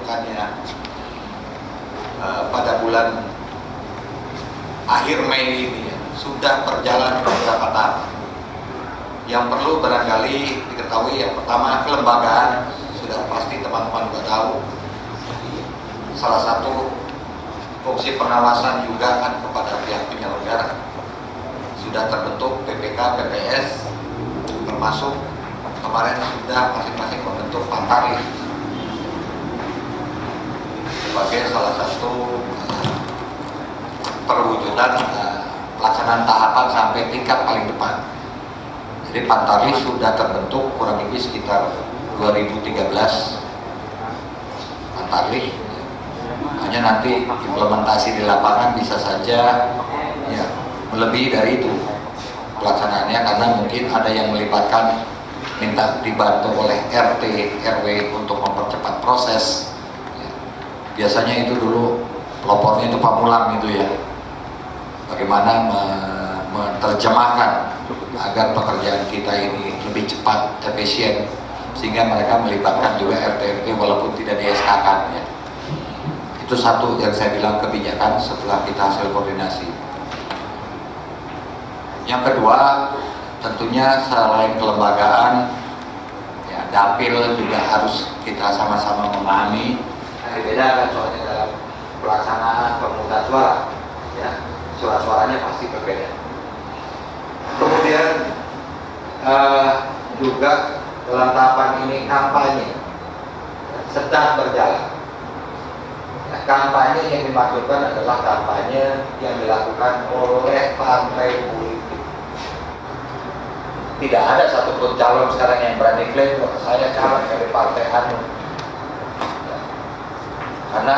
dilakukannya pada bulan akhir Mei ini ya, sudah berjalan beberapa tahap. Yang perlu barangkali diketahui yang pertama, kelembagaan sudah pasti teman-teman sudah tahu. Salah satu fungsi pengawasan juga kan kepada pihak penyelenggara. Sudah terbentuk PPK, PPS, termasuk kemarin sudah masing-masing membentuk Pantari sebagai salah satu perwujudan pelaksanaan tahapan sampai tingkat paling depan. Jadi Pantari sudah terbentuk kurang lebih sekitar 2013 Pantari. Hanya nanti implementasi di lapangan bisa saja ya, melebihi dari itu pelaksanaannya, karena mungkin ada yang melibatkan minta dibantu oleh RT, RW untuk mempercepat proses ya. Biasanya itu dulu pelopornya itu pamulang gitu ya, bagaimana menerjemahkan agar pekerjaan kita ini lebih cepat, efisien, sehingga mereka melibatkan juga RT, RW walaupun tidak di SK-kan ya. Itu satu yang saya bilang kebijakan setelah kita hasil koordinasi. Yang kedua, tentunya selain kelembagaan, ya, dapil juga harus kita sama-sama memahami. Beda kan soalnya dalam pelaksanaan pemungutan suara, ya, suara-suaranya pasti berbeda. Kemudian juga dalam tahapan ini kampanye sedang berjalan. Kampanye yang dimaksudkan adalah kampanye yang dilakukan oleh partai politik. Tidak ada satupun calon sekarang yang berani klaim bahwa saya calon dari partai anu. Karena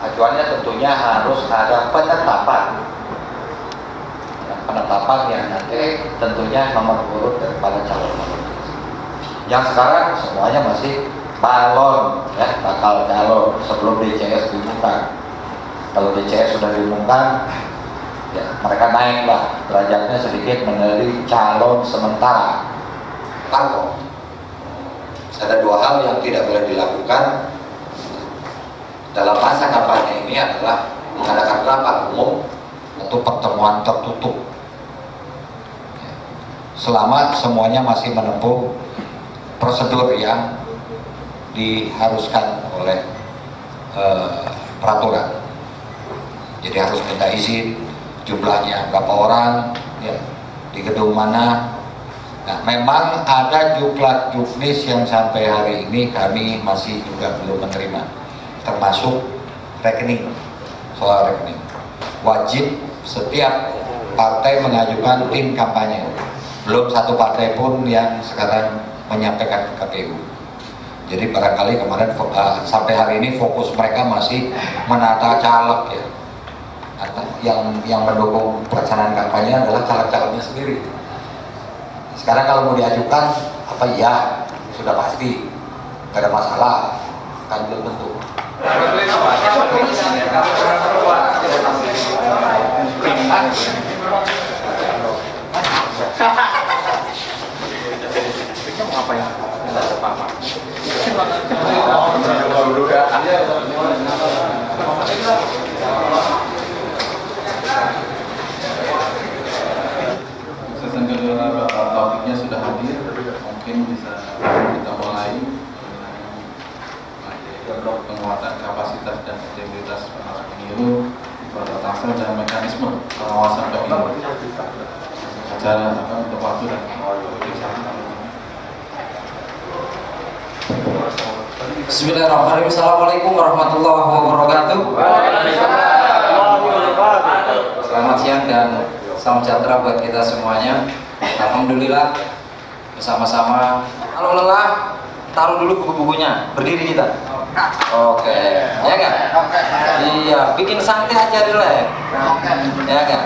acuannya tentunya harus ada penetapan. Penetapan yang nanti tentunya nomor urut daripada calon. Yang sekarang semuanya masih balon, ya, bakal calon sebelum DCS diumumkan. Kalau DCS sudah diumumkan, ya, mereka naiklah derajatnya sedikit menjadi calon sementara. Parpol. Ada dua hal yang tidak boleh dilakukan dalam masa kampanye ini adalah mengadakan rapat umum untuk pertemuan tertutup. Selama semuanya masih menempuh prosedur yang diharuskan oleh peraturan. Jadi harus minta izin, jumlahnya berapa orang, ya, di gedung mana. Nah, memang ada juknis yang sampai hari ini kami masih juga belum menerima, termasuk rekening, soal rekening. Wajib setiap partai mengajukan tim kampanye. Belum satu partai pun yang sekarang menyampaikan ke KPU. Jadi barangkali kemarin sampai hari ini fokus mereka masih menata caleg ya. Yang mendukung pelaksanaan kampanye adalah caleg-calegnya sendiri. Sekarang kalau mau diajukan apa ya sudah pasti tidak ada masalah, kan belum tentu. Apa ya? Sesi kedua topiknya sudah hadir, mungkin bisa kita mulai penguatan kapasitas dan integritas pengawas pemilu, tata taksir dan mekanisme pengawasan pemilu. Acara untuk waktu dan Bismillahirrahmanirrahim. Assalamualaikum warahmatullahi wabarakatuh. Selamat siang dan salam sejahtera buat kita semuanya. Alhamdulillah bersama-sama. Kalau lelah, taruh dulu buku-bukunya. Berdiri kita. Oke, ya kan? Iya, bikin santai aja relax. Ya kan?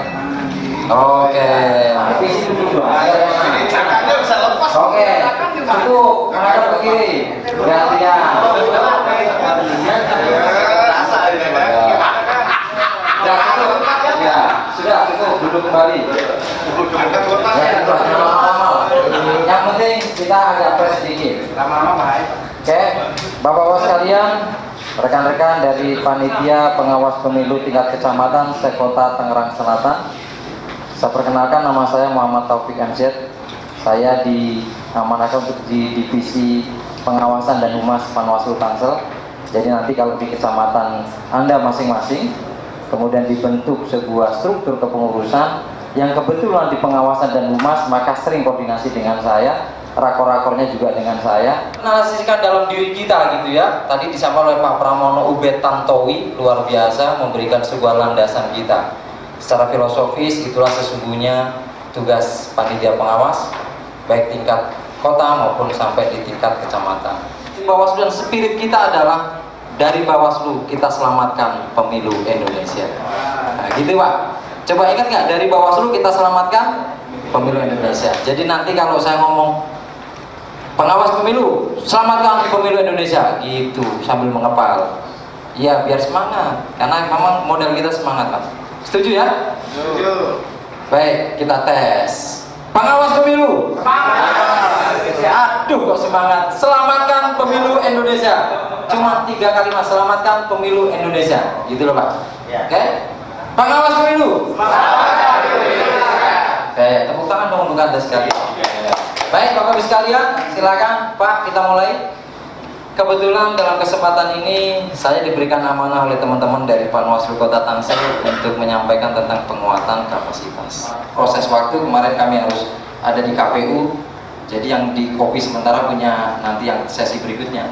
Oke. Oke, cukup menghadap ke kiri. Perhatian. Ya, sudah cukup, duduk kembali. Yang penting kita agak fresh sedikit. Oke, bapak-bapak sekalian, rekan-rekan dari Panitia Pengawas Pemilu tingkat kecamatan sekota Tangerang Selatan. Saya perkenalkan, nama saya Muhammad Taufik MZ. Saya diamanahkan untuk di Divisi Pengawasan dan Humas Panwaslu Tangsel. Jadi nanti kalau di kecamatan Anda masing-masing, kemudian dibentuk sebuah struktur kepengurusan yang kebetulan di pengawasan dan humas, maka sering koordinasi dengan saya, rakor-rakornya juga dengan saya. Analisiskan dalam diri kita gitu ya. Tadi disampaikan oleh Pak Pramono Ubed Tantowi, luar biasa memberikan sebuah landasan kita. Secara filosofis itulah sesungguhnya tugas panitia pengawas, baik tingkat kota maupun sampai di tingkat kecamatan. Bawaslu dan spirit kita adalah dari Bawaslu kita selamatkan pemilu Indonesia. Nah, gitu Pak. Coba ingat nggak, dari Bawaslu kita selamatkan pemilu Indonesia. Jadi nanti kalau saya ngomong pengawas pemilu, selamatkan pemilu Indonesia, gitu sambil mengepal. Iya, biar semangat. Karena memang modal kita semangat Pak. Setuju ya? Setuju. Baik, kita tes. Pengawas pemilu. Aduh, kok semangat. Selamatkan pemilu Indonesia. Cuma 3 kalimat, selamatkan pemilu Indonesia. Gitu loh Pak. Oke? Pengawas pemilu. Oke, tepuk tangan dong untuk Anda sekalian. Baik, Bapak Ibu sekalian, silakan Pak, kita mulai. Kebetulan dalam kesempatan ini saya diberikan amanah oleh teman-teman dari Panwaslu Kota Tangsel untuk menyampaikan tentang penguatan kapasitas. Proses waktu kemarin kami harus ada di KPU, jadi yang di copy sementara punya nanti yang sesi berikutnya.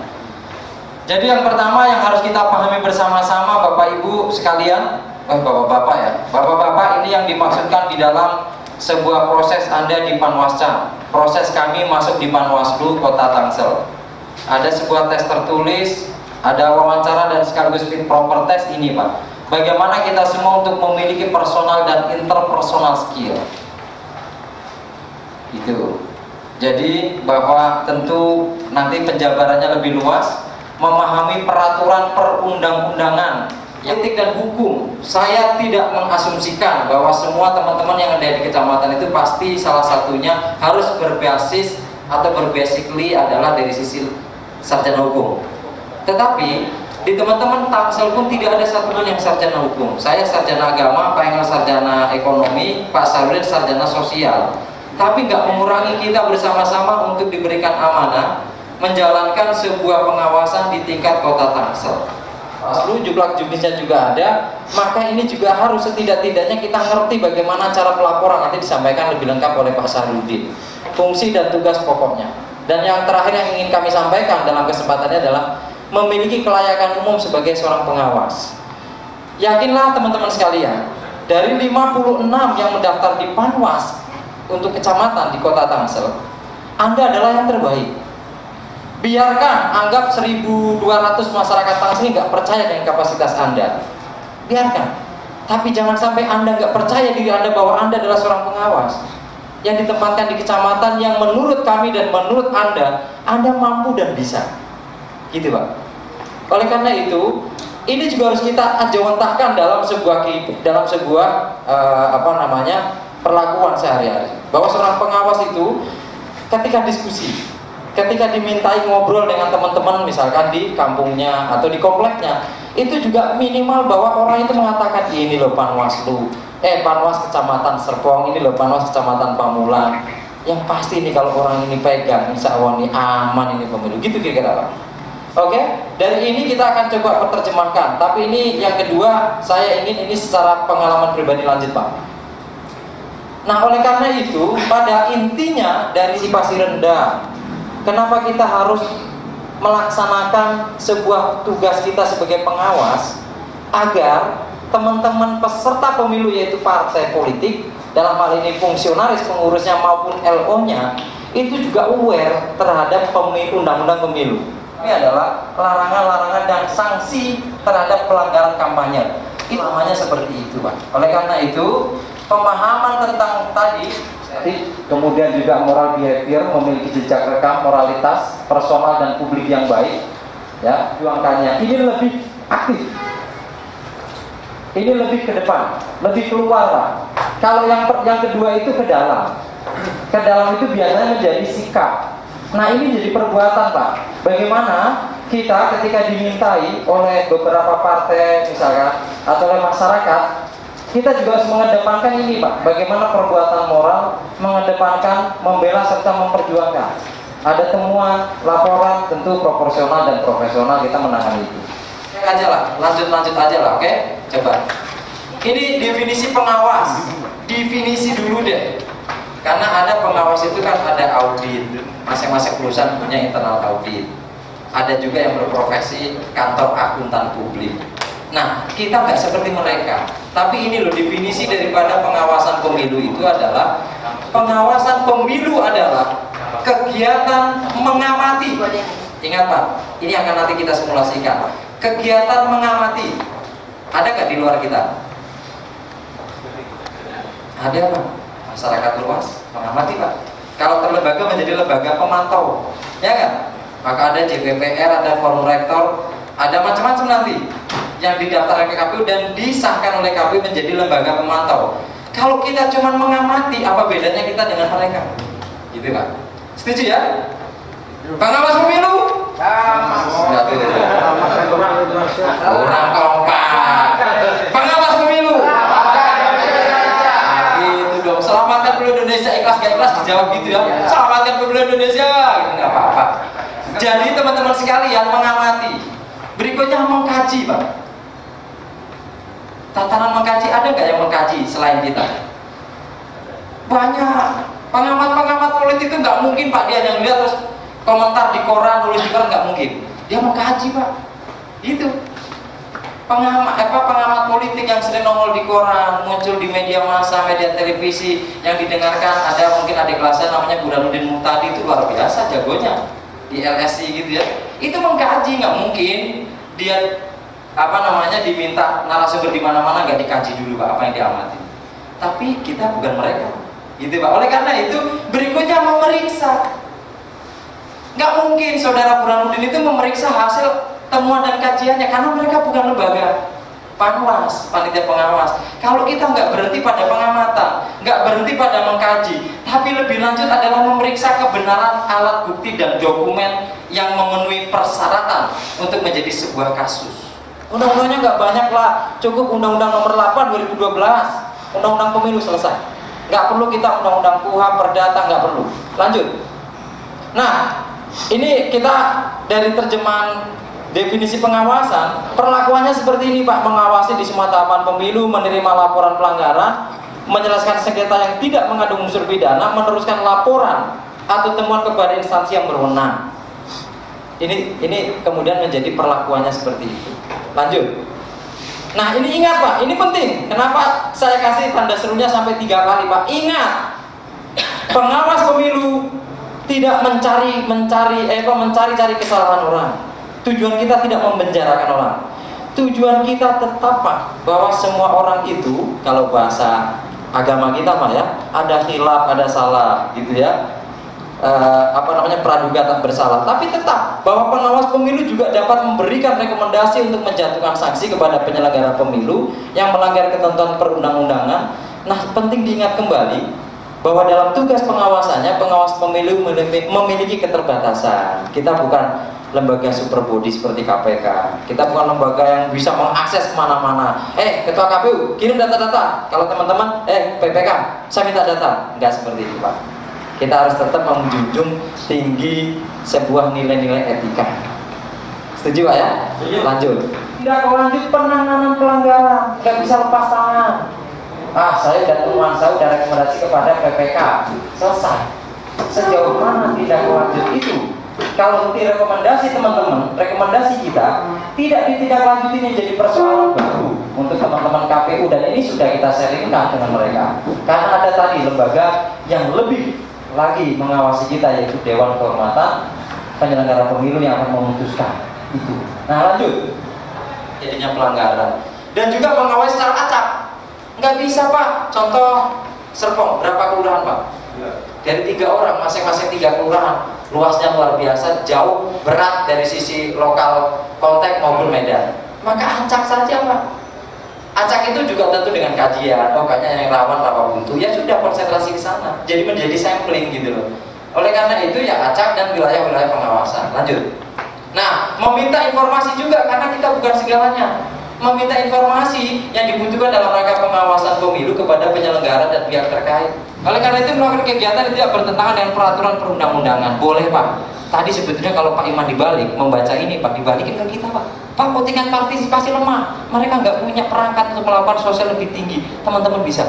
Jadi yang pertama yang harus kita pahami bersama-sama Bapak Ibu sekalian, Bapak-bapak ya, Bapak-bapak, ini yang dimaksudkan di dalam sebuah proses Anda di Panwascam, proses kami masuk di Panwaslu Kota Tangsel. Ada sebuah tes tertulis, ada wawancara dan sekaligus fit proper test ini Pak. Bagaimana kita semua untuk memiliki personal dan interpersonal skill. Itu. Jadi bahwa tentu nanti penjabarannya lebih luas, memahami peraturan perundang-undangan, etik dan hukum. Saya tidak mengasumsikan bahwa semua teman-teman yang ada di kecamatan itu pasti salah satunya harus berbasis atau berbasically adalah dari sisi sarjana hukum. Tetapi di teman-teman Tangsel pun tidak ada satupun yang sarjana hukum. Saya sarjana agama, Pak Engel sarjana ekonomi, Pak Sabril sarjana sosial. Tapi nggak mengurangi kita bersama-sama untuk diberikan amanah menjalankan sebuah pengawasan di tingkat Kota Tangsel. Bawaslu juklak-juknisnya juga ada, maka ini juga harus setidak-tidaknya kita ngerti bagaimana cara pelaporan, nanti disampaikan lebih lengkap oleh Pak Sarudin. Fungsi dan tugas pokoknya. Dan yang terakhir yang ingin kami sampaikan dalam kesempatannya adalah memiliki kelayakan umum sebagai seorang pengawas. Yakinlah teman-teman sekalian, dari 56 yang mendaftar di Panwas untuk kecamatan di Kota Tangsel, Anda adalah yang terbaik. Biarkan anggap 1.200 masyarakat Tangsel nggak percaya dengan kapasitas Anda, biarkan. Tapi jangan sampai Anda nggak percaya diri Anda bahwa Anda adalah seorang pengawas yang ditempatkan di kecamatan yang menurut kami dan menurut Anda mampu dan bisa, gitu Pak. Oleh karena itu, ini juga harus kita ajawantahkan dalam sebuah perlakuan sehari-hari. Bahwa seorang pengawas itu ketika diskusi, ketika dimintai ngobrol dengan teman-teman misalkan di kampungnya atau di kompleknya, itu juga minimal bahwa orang itu mengatakan ini loh Panwaslu, Panwas Kecamatan Serpong, ini loh Panwas Kecamatan Pamulang. Yang pasti ini kalau orang ini pegang, insya Allah ini aman ini pemilu. Gitu kira-kira Pak. Oke, dari ini kita akan coba penerjemahkan. Tapi ini yang kedua, saya ingin ini secara pengalaman pribadi lanjut Pak. Nah oleh karena itu, pada intinya dari sifat rendah, kenapa kita harus melaksanakan sebuah tugas kita sebagai pengawas agar teman-teman peserta pemilu yaitu partai politik, dalam hal ini fungsionaris pengurusnya maupun LO-nya, itu juga aware terhadap undang-undang pemilu. Ini adalah larangan-larangan dan sanksi terhadap pelanggaran kampanye. Itu namanya seperti itu Pak. Oleh karena itu, pemahaman tentang tadi, kemudian juga moral behavior, memiliki jejak rekam, moralitas, personal dan publik yang baik, ya, juangkannya. Ini lebih aktif. Ini lebih ke depan, lebih keluar Pak. Kalau yang kedua itu ke dalam. Ke dalam itu biasanya menjadi sikap, Nah ini jadi perbuatan Pak. Bagaimana kita ketika dimintai oleh beberapa partai misalkan atau oleh masyarakat, kita juga harus mengedepankan ini Pak. Bagaimana perbuatan moral, mengedepankan, membela serta memperjuangkan. Ada temuan, laporan, tentu proporsional dan profesional kita menangani itu. Aja lah, lanjut aja lah, oke? Coba. Ini definisi pengawas. Definisi dulu deh. Karena ada pengawas itu kan ada audit. Masing-masing perusahaan punya internal audit. Ada juga yang berprofesi kantor akuntan publik. Nah, kita nggak seperti mereka. Tapi ini loh definisi daripada pengawasan pemilu itu adalah pengawasan pemilu adalah kegiatan mengamati. Ingat Pak, ini akan nanti kita simulasikan. Kegiatan mengamati. Ada nggak di luar kita? Ada Pak. Masyarakat luas mengamati Pak. Kalau terlembaga menjadi lembaga pemantau, ya kan? Maka ada JPPR, ada forum rektor, ada macam-macam nanti yang didaftarkan ke KPU dan disahkan oleh KPU menjadi lembaga pemantau. Kalau kita cuma mengamati, apa bedanya kita dengan mereka? Gitu Pak. Setuju ya? Pengawas pemilu? Kurang kompak. Pengawas pemilu? Gitu dong. Selamatkan pemilu Indonesia, ikhlas gak ikhlas dijawab gitu ya. Selamatkan pemilu Indonesia, gitu nggak apa-apa. Jadi teman-teman sekalian mengamati. Berikutnya mengkaji Pak. Tatanan mengkaji, ada nggak yang mengkaji selain kita? Banyak. Pengamat-pengamat politik itu nggak mungkin Pak, dia yang lihat terus komentar di koran, nulis di koran, nggak mungkin. Dia mengkaji Pak. Itu pengamat politik yang sering nongol di koran, muncul di media massa, media televisi yang didengarkan. Ada mungkin adik kelasnya namanya Burhanuddin Muhtadi, itu luar biasa jagonya di LSI gitu ya. Itu mengkaji, nggak mungkin dia diminta narasumber di mana-mana nggak dikaji dulu Pak apa yang diamati. Tapi kita bukan mereka, gitu Pak. Oleh karena itu berikutnya memeriksa. Nggak mungkin saudara Burhanuddin itu memeriksa hasil temuan dan kajiannya karena mereka bukan lembaga panwas, panitia pengawas. Kalau kita nggak berhenti pada pengamatan, nggak berhenti pada mengkaji, tapi lebih lanjut adalah memeriksa kebenaran alat bukti dan dokumen yang memenuhi persyaratan untuk menjadi sebuah kasus. Undang-undangnya nggak banyak lah, cukup Undang-Undang Nomor 8 2012, Undang-Undang Pemilu selesai. Nggak perlu kita Undang-Undang KUHP, Perdata, nggak perlu. Lanjut. Nah, ini kita dari terjemahan definisi pengawasan, perlakuannya seperti ini Pak. Mengawasi di semua tahapan pemilu, menerima laporan pelanggaran, menyelesaikan sengketa yang tidak mengandung unsur pidana, meneruskan laporan atau temuan kepada instansi yang berwenang. Ini kemudian menjadi perlakuannya seperti itu. Lanjut. Nah ini ingat Pak, ini penting. Kenapa saya kasih tanda serunya sampai 3 kali Pak? Ingat, pengawas pemilu tidak mencari kesalahan orang. Tujuan kita tidak memenjarakan orang. Tujuan kita tetap Pak, bahwa semua orang itu, kalau bahasa agama kita Pak ya, ada khilaf, ada salah gitu ya. Praduga tak bersalah. Tapi tetap bahwa pengawas pemilu juga dapat memberikan rekomendasi untuk menjatuhkan sanksi kepada penyelenggara pemilu yang melanggar ketentuan perundang-undangan. Nah, penting diingat kembali bahwa dalam tugas pengawasannya, pengawas pemilu memiliki keterbatasan. Kita bukan lembaga super body seperti KPK. Kita bukan lembaga yang bisa mengakses kemana-mana. Ketua KPU, kirim data-data. Kalau teman-teman, PPK, saya minta data. Enggak seperti itu Pak. Kita harus tetap menjunjung tinggi sebuah nilai-nilai etika. Setuju Pak ya? Lanjut. Tidak lanjut penanganan pelanggaran, nggak bisa lepas tangan. Saya udah temuan, saya udah rekomendasi kepada PPK, selesai. Sejauh mana tidak lanjut itu? Kalau rekomendasi teman-teman, rekomendasi kita tidak ditindaklanjuti menjadi persoalan baru untuk teman-teman KPU, dan ini sudah kita sharingkan dengan mereka. Karena ada tadi lembaga yang lebih lagi mengawasi kita, yaitu Dewan Kehormatan Penyelenggara Pemilu yang akan memutuskan itu. Nah lanjut, jadinya pelanggaran dan juga mengawasi secara acak. Nggak bisa Pak. Contoh Serpong, berapa kelurahan Pak? Dari 3 orang, masing-masing 3 kelurahan, luasnya luar biasa, jauh, berat dari sisi lokal konteks maupun medan. Maka acak saja Pak. Acak itu juga tentu dengan kajian, kayaknya yang rawan buntu, ya sudah konsentrasi ke sana. Jadi menjadi sampling gitu loh. Oleh karena itu ya acak dan wilayah-wilayah pengawasan. Lanjut. Nah, meminta informasi juga karena kita bukan segalanya. Meminta informasi yang dibutuhkan dalam rangka pengawasan pemilu kepada penyelenggara dan pihak terkait. Oleh karena itu melakukan kegiatan yang tidak bertentangan dengan peraturan perundang-undangan. Boleh Pak. Tadi sebetulnya kalau Pak Iman dibalik, membaca ini Pak, dibalikin ke kita Pak. Pak, kok tingkat partisipasi lemah? Mereka nggak punya perangkat untuk melakukan sosial lebih tinggi. Teman-teman bisa.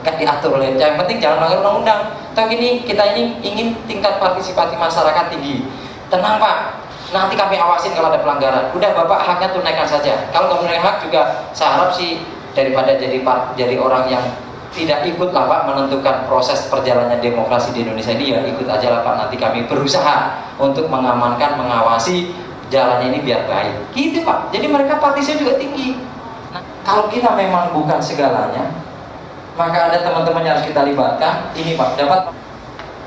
Kan diatur oleh. Yang penting jangan melanggar undang-undang. Toh ini kita ini ingin tingkat partisipasi masyarakat tinggi. Tenang Pak. Nanti kami awasin kalau ada pelanggaran. Udah Bapak haknya tunaikan saja. Kalau nggak menunaikan hak juga, saya harap sih daripada jadi orang yang tidak ikut lah Pak menentukan proses perjalanan demokrasi di Indonesia ini, ya ikut aja lah Pak. Nanti kami berusaha untuk mengamankan, mengawasi jalannya ini biar baik. Gitu Pak. Jadi mereka partisipasi juga tinggi. Nah, kalau kita memang bukan segalanya, maka ada teman-teman yang harus kita libatkan. Ini Pak, dapat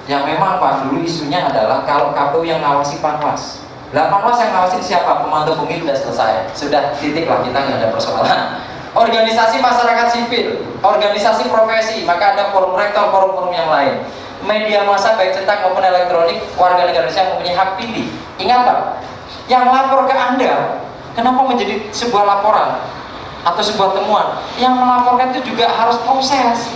yang memang Pak dulu isunya adalah kalau KPU yang ngawasi Panwas. Lah Panwas yang ngawasin siapa? Pemantau pemilu sudah selesai. Sudah titik lah, kita nggak ada persoalan. Organisasi masyarakat sipil, organisasi profesi, maka ada forum rektor, forum-forum yang lain. Media massa baik cetak maupun elektronik, warga negara Indonesia mempunyai hak pilih. Ingat Pak, yang lapor ke Anda, kenapa menjadi sebuah laporan atau sebuah temuan? Yang melaporkan itu juga harus proses.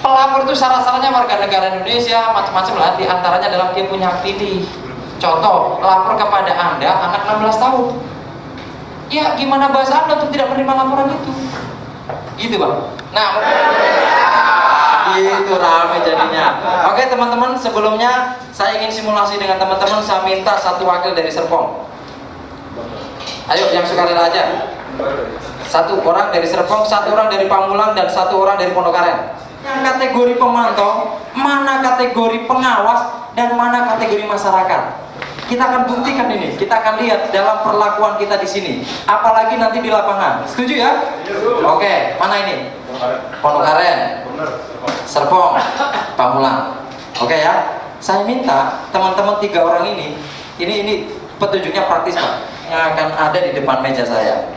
Pelapor itu syarat-syaratnya warga negara Indonesia, macam-macam lah. Di antaranya adalah dia punya hak pilih. Contoh, lapor kepada Anda anak 16 tahun. Ya, gimana bahasa Anda untuk tidak menerima laporan itu? Gitu Pak. Nah, itu ramai jadinya. Oke teman-teman, sebelumnya saya ingin simulasi dengan teman-teman. Saya minta satu wakil dari Serpong. Ayo, yang sukarela aja. Satu orang dari Serpong, satu orang dari Pamulang, dan satu orang dari Pondok Aren. Yang kategori pemantau, mana kategori pengawas, dan mana kategori masyarakat. Kita akan buktikan ini, kita akan lihat dalam perlakuan kita di sini, apalagi nanti di lapangan. Setuju ya? Oke, mana ini? Pondok Aren, Serpong, Pamulang. Oke ya? Saya minta teman-teman 3 orang ini petunjuknya praktis Pak, yang akan ada di depan meja saya.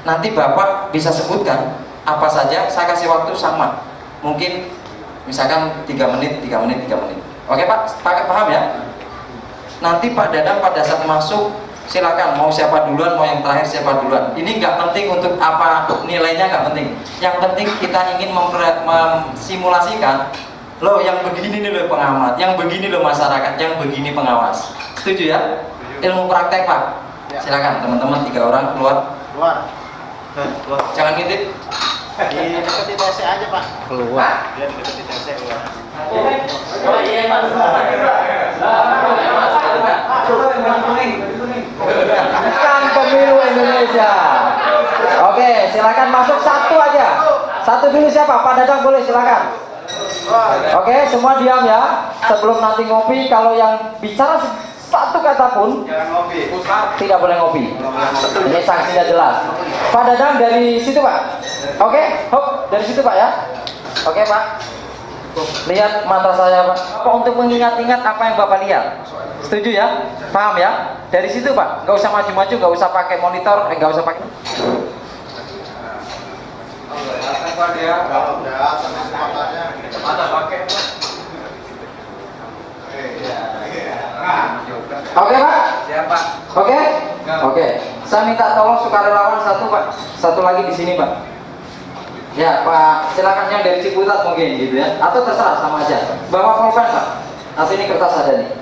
Nanti Bapak bisa sebutkan apa saja, saya kasih waktu sama. Mungkin misalkan 3 menit. Oke Pak, paham ya? Nanti Pak Dadang pada saat masuk silakan, mau siapa duluan, mau yang terakhir siapa duluan. Ini nggak penting untuk apa nilainya, nggak penting. Yang penting kita ingin memsimulasikan, loh yang begini nih loh pengamat, yang begini loh masyarakat, yang begini pengawas. Setuju ya? Ilmu praktek Pak. Silakan teman-teman 3 orang keluar. Jangan ngintip. Di deketin TC aja Pak. Keluar. Dia deketin TC keluar. Bukan pemilu Indonesia. Oke, silakan masuk satu aja. Satu dulu siapa? Pak Dadang boleh silakan. Oke, semua diam ya. Sebelum nanti ngopi, kalau yang bicara satu kata pun tidak boleh ngopi. Ini sanksinya jelas. Pak Dadang dari situ Pak. Oke, hop dari situ Pak ya. Oke Pak. Lihat mata saya Pak. Apa untuk mengingat-ingat apa yang Bapak lihat? Setuju ya? Paham ya? Dari situ Pak. Gak usah maju-maju, gak usah pakai monitor, gak usah pakai. Oke Pak? Siap Pak. Oke. Saya minta tolong sukarelawan satu Pak. Satu lagi di sini Pak. Ya Pak, silakan yang dari Ciputat mungkin gitu ya. Atau terserah sama aja. Bawa pulpen Pak. Atau ini kertas ada nih.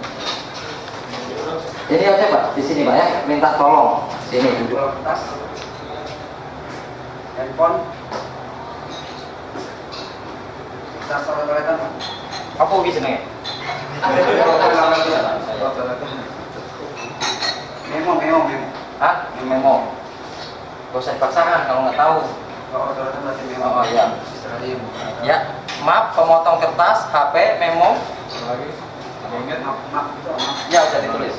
Ini aja Pak, di sini Pak ya. Minta tolong. Sini duduk. Handphone. Toiletan Pak. Apa bisa nih? Memo. Hah? Memo. Gak usah dipaksakan kalau nggak tahu. Oh iya. Ya, map, pemotong kertas, HP, memo. Ya udah ditulis.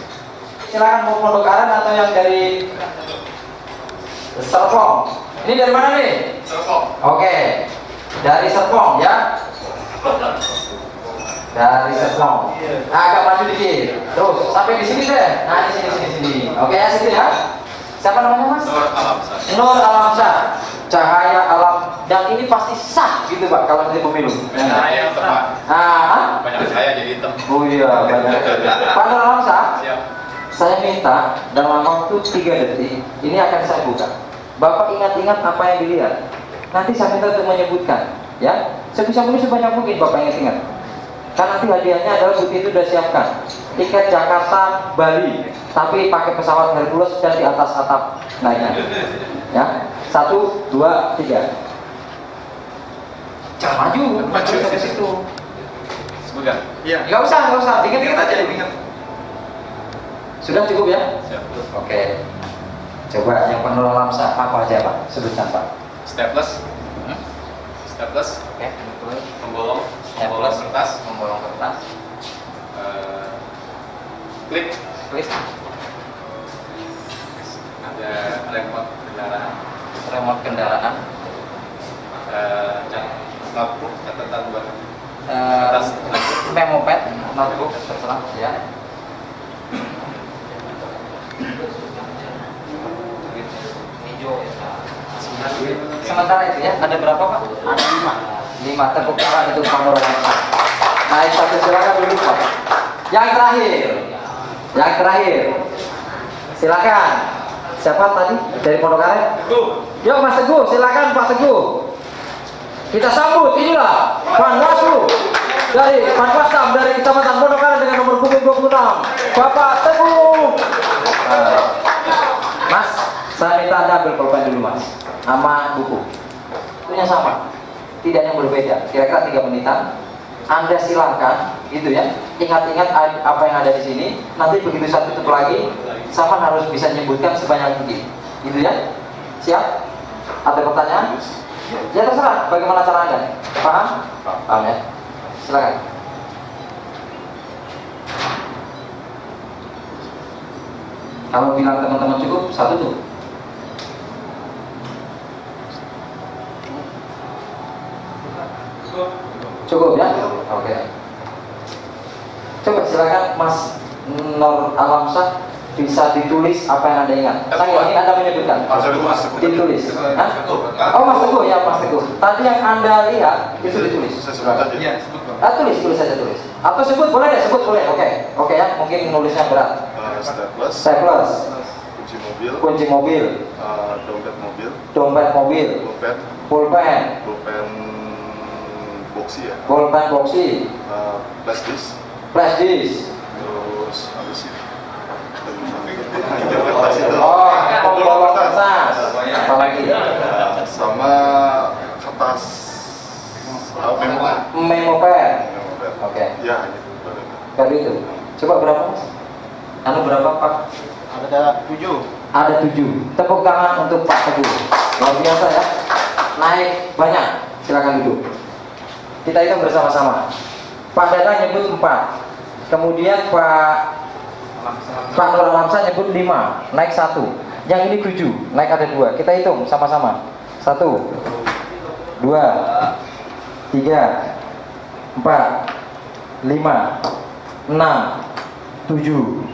Silakan mau Pondok Aren atau yang dari Serpong. Ini dari mana nih? Serpong. Oke. Dari Serpong ya. Dari Serpong. Agak maju dikit. Terus sampai di sini deh. Nah, di sini. Oke ya, situ ya. Siapa namanya Mas? Nur Alamsyah. Cahaya alam, dan ini pasti sah gitu Pak kalau nanti pemilu. Cahaya tepat. Banyak Saya jadi hitam. Oh iya, banyak. Pak Nur Alamsyah, Siap. saya minta dalam waktu 3 detik ini akan saya buka. Bapak ingat-ingat apa yang dilihat. Nanti saya minta untuk menyebutkan, ya. Sebisa mungkin sebanyak mungkin Bapak ingat-ingat. Kan nanti hadiahnya adalah bukti itu sudah siapkan. Tiket Jakarta Bali, tapi pakai pesawat Hercules dan di atas atap naiknya. Ya, 1, 2, 3. Jangan maju, maju dari situ. Semoga. Iya. Nggak usah. Ingat-ingat aja. Ingat. Sudah cukup ya? Siap. Oke. Coba yang penuh Alamsyah apa aja Pak? Sebutkan Pak. Staples. Staples. Oke, betul. Pembolong. Staples, kertas. membolong kertas. Klik. Klik. Ada remote kendaraan. Remote kendaraan. Notebook catatan buat Memo pad, notebook, terserah ya. Hijau. Sementara itu ya, ada berapa Pak? Ada 5. 5 tepuk tangan untuk Pak Nur Alamsyah. Naik satu silakan dulu Pak. Yang terakhir. Silakan. Siapa tadi dari Pondok Karet? Yuk Mas Teguh, silakan Pak Teguh. Kita sambut, inilah Panwaslu dari Panwascam dari Kecamatan Pondok Karet dengan nomor punggung 26, Bapak Teguh. Mas, saya minta Anda ambil pulpen dulu Mas, sama buku. Punya sama, tidak yang berbeda. Kira-kira 3 menitan. Anda silahkan, gitu ya. Ingat-ingat apa yang ada di sini. Nanti begitu saya tutup lagi, sama harus bisa menyebutkan sebanyak mungkin, gitu ya. Siap? Ada pertanyaan? Ya terserah, bagaimana cara Anda? Paham? Paham ya? Silakan. Kalau bilang teman-teman cukup, 1 tuh. Cukup ya? Oke. Coba silakan Mas Nur Alamsyah, bisa ditulis apa yang Anda ingat. Saya ingin Anda menyebutkan. Ditulis. Hah? Oh Mas Teguh ya Mas Teguh. Tadi yang Anda lihat itu ditulis. Iya, sebut Bang. Tulis saja tulis. Atau sebut boleh deh, sebut boleh. Oke ya. Mungkin nulisnya berat. Staples. Kunci mobil. Dompet mobil. Pulpen. Pulpen boxy. Flash disk. Terus apa sih? Oh, pembawa kertas. Apalagi? Sama kertas Memo pad. Oke. Ya, gitu. Baru itu. Coba berapa Mas? Anu berapa Pak? Ada 7. Ada 7. Tepuk tangan untuk Pak Teguh. Luar biasa ya. Naik banyak. Silakan duduk. Kita hitung bersama-sama. Pak Dadang nyebut 4. Kemudian Pak Nur Alamsyah nyebut 5, naik 1. Yang ini 7, naik ada 2. Kita hitung sama-sama. 1, 2, 3, 4, 5, 6, 7,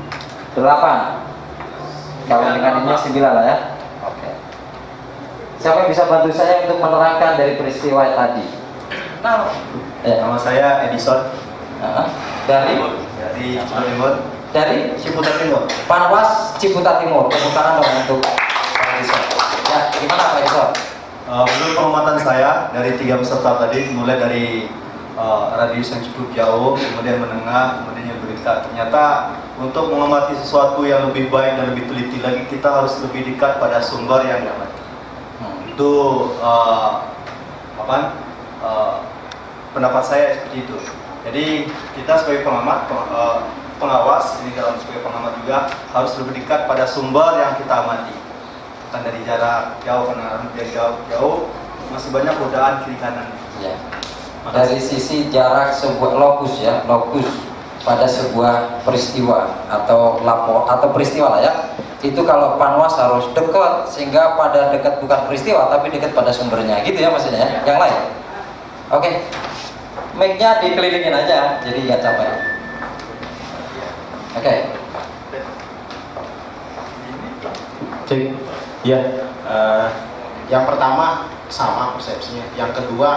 8. Kalau dengan ini 9 lah ya. Oke. Siapa yang bisa bantu saya untuk menerangkan dari peristiwa tadi? Nah, Nama saya Edison dari Ciputat Timur. dari Ciputat Timur. Panwas Ciputat Timur. Tepuk tangan dong untuk Pak Edison. Ya, gimana Pak Edison? Menurut pengamatan saya dari 3 peserta tadi, mulai dari radius yang cukup jauh, kemudian menengah, kemudian yang berdekat. Ternyata untuk mengamati sesuatu yang lebih baik dan lebih teliti lagi, kita harus lebih dekat pada sumber yang diamati. Itu pendapat saya seperti itu. Jadi kita sebagai pengamat, pengawas, ini dalam sebagai pengamat juga harus lebih dekat pada sumber yang kita amati. Bukan dari jarak jauh, karena dari jauh masih banyak godaan kiri kanan. Ya. Dari sisi jarak sebuah lokus ya, lokus pada sebuah peristiwa atau lapor atau peristiwa lah ya. Itu kalau Panwas harus dekat, sehingga pada dekat bukan peristiwa tapi dekat pada sumbernya, gitu ya maksudnya ya. Yang lain. Oke. Mic-nya dikelilingin aja, jadi nggak capek. Oke. Cek. Ya. Yang pertama sama persepsinya. Yang kedua,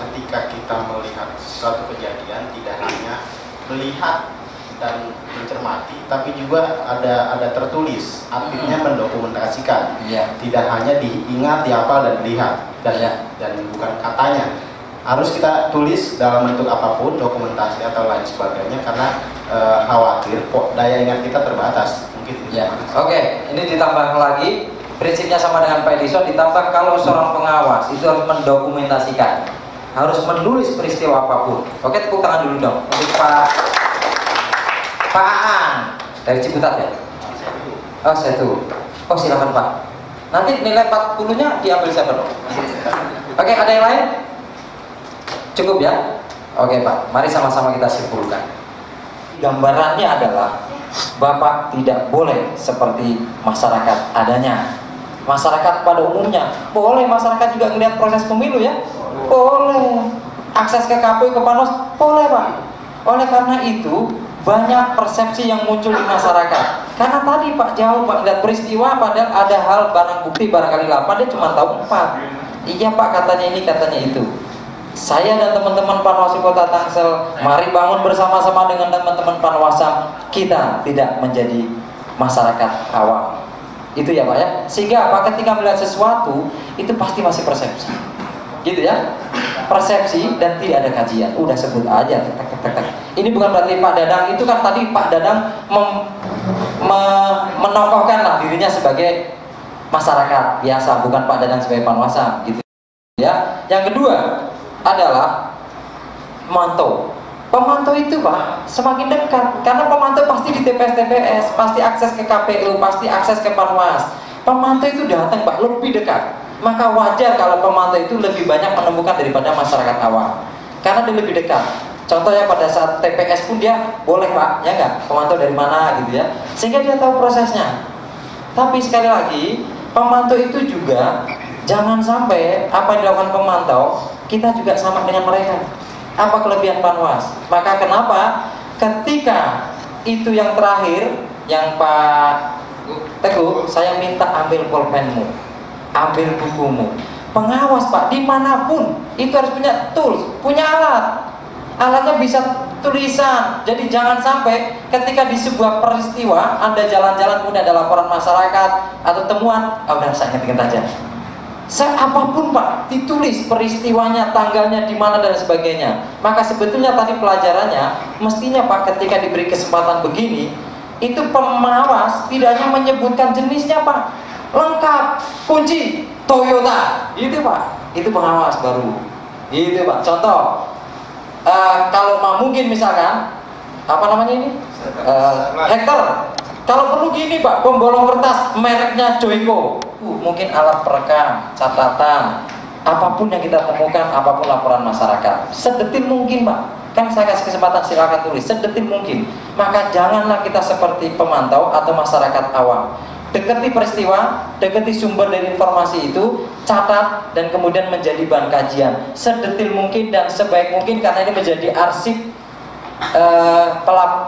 ketika kita melihat suatu kejadian, tidak hanya melihat dan mencermati, tapi juga ada tertulis, artinya mendokumentasikan. Tidak hanya diingat, dihafal dan dilihat dan bukan katanya. Harus kita tulis dalam bentuk apapun, dokumentasi atau lain sebagainya, karena khawatir daya ingat kita terbatas. Mungkin Oke, ini ditambah lagi, prinsipnya sama dengan Pak Edison, ditambah kalau seorang pengawas itu harus mendokumentasikan, harus menulis peristiwa apapun. Oke, tepuk tangan dulu dong untuk Pak Aan dari Ciputat ya? Oh, saya tuh. Oh, silakan Pak. Nanti nilai 40-nya diambil siapa dong? Oke, ada yang lain? Cukup ya? Oke Pak, mari sama-sama kita simpulkan. Gambarannya adalah Bapak tidak boleh seperti masyarakat adanya. Masyarakat pada umumnya, boleh masyarakat juga melihat proses pemilu ya? Boleh. Akses ke KPU, ke Panwas, boleh Pak. Oleh karena itu, banyak persepsi yang muncul di masyarakat. Karena tadi Pak jauh Pak lihat peristiwa, padahal ada hal barang bukti barangkali 8, dia cuma tahu 4. Iya Pak, katanya ini, katanya itu. Saya dan teman-teman Panwaslu Kota Tangsel, mari bangun bersama-sama dengan teman-teman Panwasam, kita tidak menjadi masyarakat awam. Itu ya Pak ya. Sehingga Pak ketika melihat sesuatu itu pasti masih persepsi. Gitu ya. Persepsi dan tidak ada kajian. Udah sebut aja tek. Ini bukan berarti Pak Dadang itu kan tadi Pak Dadang menokohkan lah dirinya sebagai masyarakat biasa, bukan Pak Dadang sebagai Panwasam gitu ya. Yang kedua adalah pemantau. Pemantau itu Pak semakin dekat, karena pemantau pasti di TPS, pasti akses ke KPU, pasti akses ke Panwas. Pemantau itu datang Pak lebih dekat, maka wajar kalau pemantau itu lebih banyak menemukan daripada masyarakat awam, karena dia lebih dekat. Contohnya pada saat TPS pun dia boleh Pak, ya enggak, pemantau dari mana gitu ya, sehingga dia tahu prosesnya. Tapi sekali lagi, pemantau itu juga jangan sampai apa yang dilakukan pemantau kita juga sama dengan mereka. Apa kelebihan Panwas? Maka kenapa ketika itu yang terakhir, yang Pak Teguh, saya minta ambil pulpenmu, ambil bukumu. Pengawas Pak dimanapun itu harus punya tools, punya alat. Alatnya bisa tulisan. Jadi jangan sampai ketika di sebuah peristiwa Anda jalan-jalan punya ada laporan masyarakat atau temuan, udah saya ingat aja. Apapun Pak, ditulis peristiwanya, tanggalnya di mana dan sebagainya. Maka sebetulnya tadi pelajarannya, mestinya Pak ketika diberi kesempatan begini, itu pengawas tidak hanya menyebutkan jenisnya Pak, lengkap, kunci, Toyota, itu Pak, itu pengawas baru. Itu Pak. Contoh, kalau mungkin misalkan apa namanya ini, hektar. Kalau perlu gini Pak, pembolong kertas mereknya Joyko. Mungkin alat perekam, catatan, apapun yang kita temukan, apapun laporan masyarakat, sedetil mungkin Pak. Kan saya kasih kesempatan, silakan tulis sedetil mungkin. Maka janganlah kita seperti pemantau atau masyarakat awam. Dekati peristiwa, dekati sumber dari informasi itu, catat dan kemudian menjadi bahan kajian sedetil mungkin dan sebaik mungkin, karena ini menjadi arsip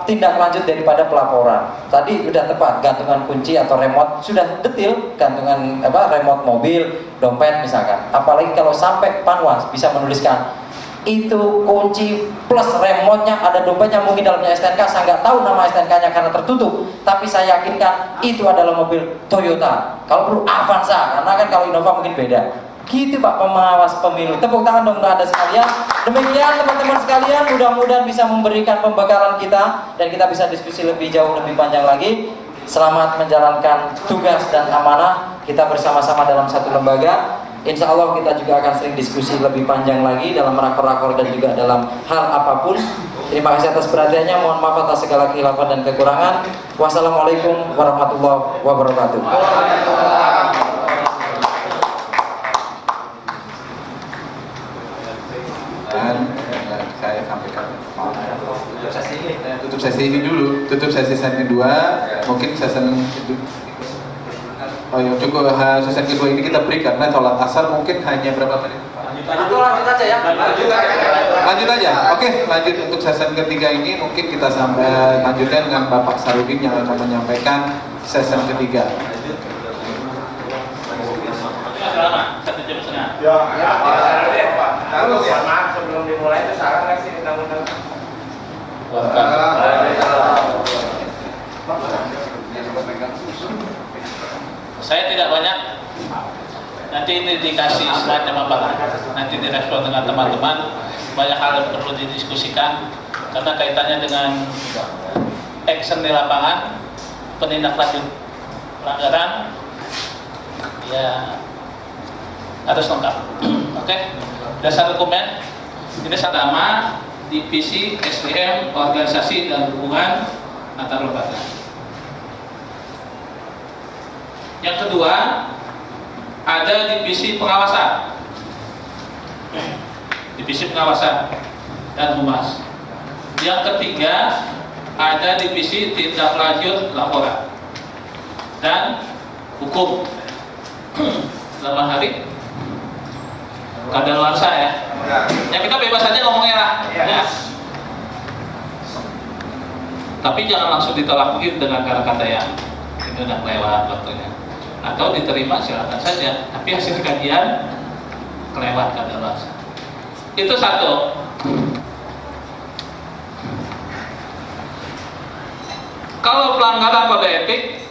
tindak lanjut daripada pelaporan. Tadi sudah tepat, gantungan kunci atau remote sudah detil, gantungan remote mobil, dompet misalkan. Apalagi kalau sampai Panwas bisa menuliskan itu kunci plus remote-nya, ada dompetnya, mungkin dalamnya STNK, saya nggak tahu nama STNK-nya karena tertutup, tapi saya yakinkan itu adalah mobil Toyota. Kalau perlu Avanza, karena kan kalau Innova mungkin beda. Gitu Pak pengawas pemilu. Tepuk tangan dong untuk Anda sekalian. Demikian teman-teman sekalian, mudah-mudahan bisa memberikan pembekalan kita dan kita bisa diskusi lebih jauh, lebih panjang lagi. Selamat menjalankan tugas dan amanah kita bersama-sama dalam satu lembaga. Insya Allah kita juga akan sering diskusi lebih panjang lagi dalam rakor-rakor dan juga dalam hal apapun. Terima kasih atas perhatiannya. Mohon maaf atas segala khilafan dan kekurangan. Wassalamualaikum warahmatullahi wabarakatuh. Dan saya sampaikan tutup sesi ini dulu, tutup sesi kedua, mungkin sesi cukup sesi kedua ini kita beri karena sholat asar mungkin hanya berapa menit? Lanjut aja ya. Lanjut aja. Oke, lanjut untuk sesi ketiga ini mungkin kita sampai lanjutkan dengan Bapak Sarudin yang akan menyampaikan sesi ketiga. Lalu maaf sebelum dimulai itu saran nggak sih undang-undang? wabarakatuh. Saya tidak banyak. Nanti ini dikasih slide-nya Bapak. Nanti direspon dengan teman-teman. Banyak hal yang perlu didiskusikan karena kaitannya dengan action di lapangan, penindaklanjut pelanggaran, ya harus lengkap. Oke, dasar dokumen ini sama divisi SDM, organisasi dan hubungan antar lembaga. Yang kedua ada divisi pengawasan, dan humas. Yang ketiga ada divisi tindak lanjut laporan dan hukum. Dalam hari kadaluarsa ya. Ya kita bebas aja ngomongnya lah. Ya. Tapi jangan langsung ditolak begitu dengan kata-kata yang itu udah lewat waktunya. Atau diterima silakan saja. Tapi hasil kajian kelewat kadaluarsa. Itu satu. Kalau pelanggaran kode etik,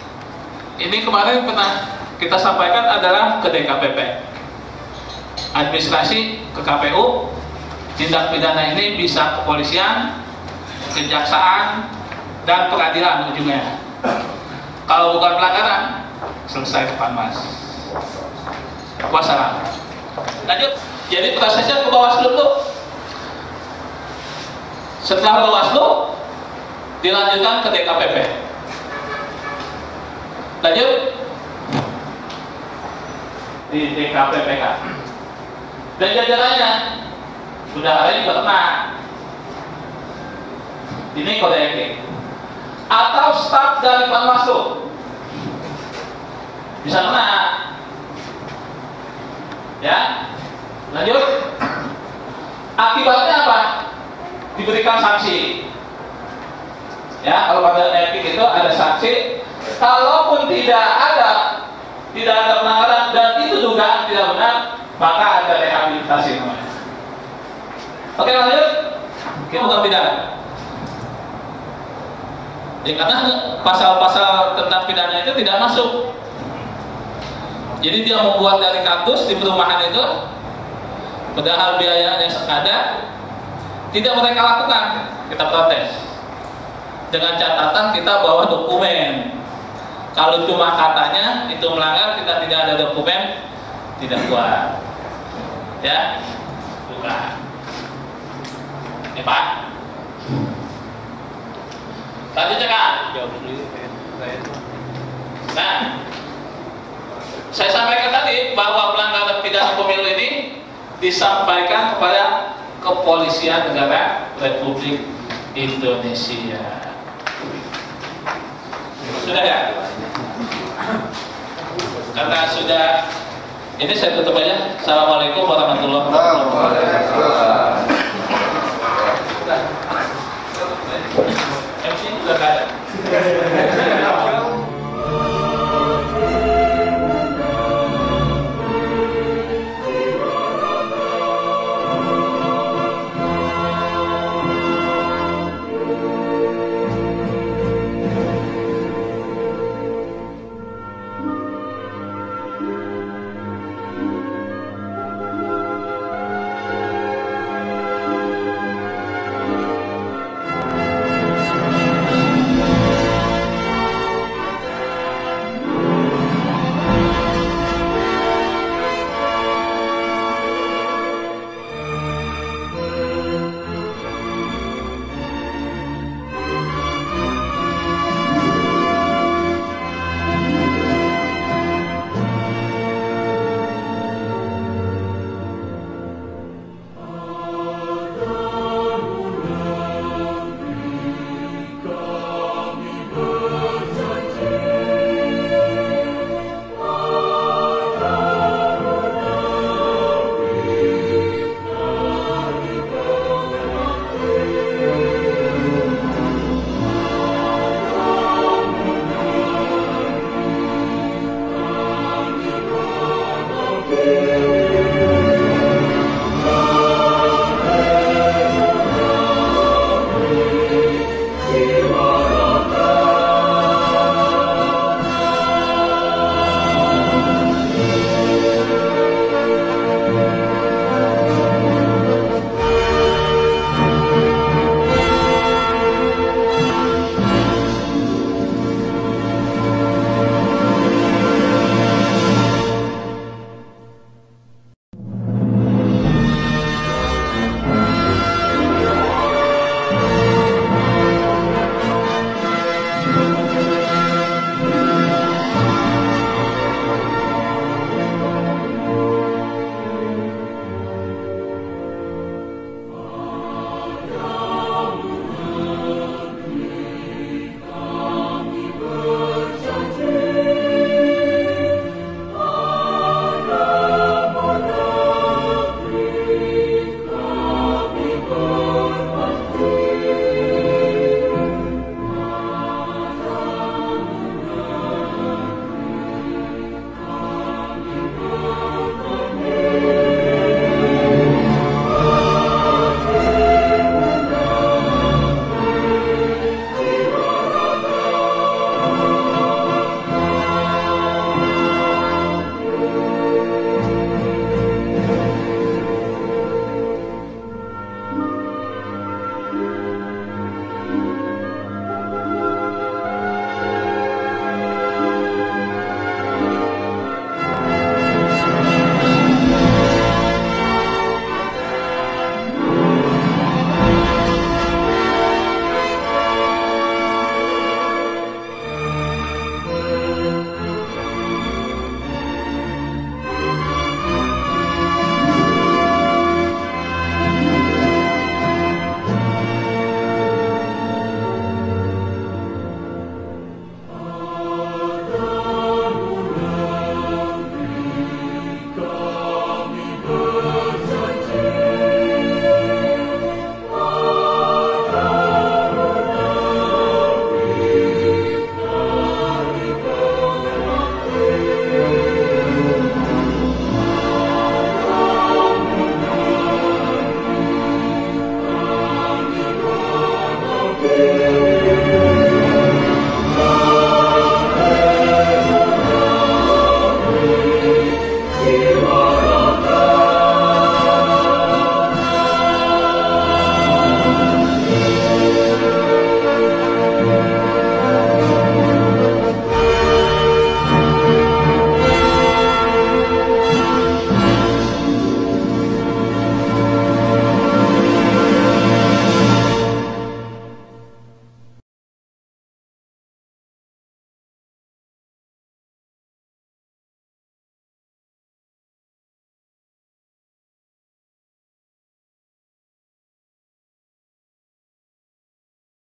ini kemarin pernah kita sampaikan adalah ke DKPP, administrasi ke KPU, tindak pidana ini bisa kepolisian, kejaksaan, dan pengadilan ujungnya. Kalau bukan pelanggaran, selesai ke Panwas. Wassalam. Lanjut. Jadi prosesnya ke Bawaslu dulu. Setelah Bawaslu, dilanjutkan ke DKPP. Lanjut di DKPPK. Dan jajarannya sudah ada juga kena. Ini kode etik. Atau staf dari Panwaslu bisa kena. Ya. Lanjut. Akibatnya apa? Diberikan sanksi. Ya, kalau pada etik itu ada sanksi. Kalaupun tidak ada pelanggaran dan itu dugaan tidak benar, maka ada rehabilitasi namanya. Oke, lanjut. Kita bukan pidana. Ya, karena pasal-pasal tentang pidana itu tidak masuk. Jadi dia membuat dari kartus di perumahan itu, padahal biayanya sekada, tidak mereka lakukan. Kita protes. Dengan catatan kita bawa dokumen. Kalau cuma katanya itu melanggar, kita tidak ada dokumen, tidak buat. Ya, bukan. Ya Pak. Lanjutnya Kak. Nah, saya sampaikan tadi bahwa pelanggaran pidana pemilu ini disampaikan kepada Kepolisian Negara Republik Indonesia. Sudah ya? Karena sudah, ini saya tutup aja. Assalamualaikum warahmatullahi wabarakatuh. MC juga nggak ada.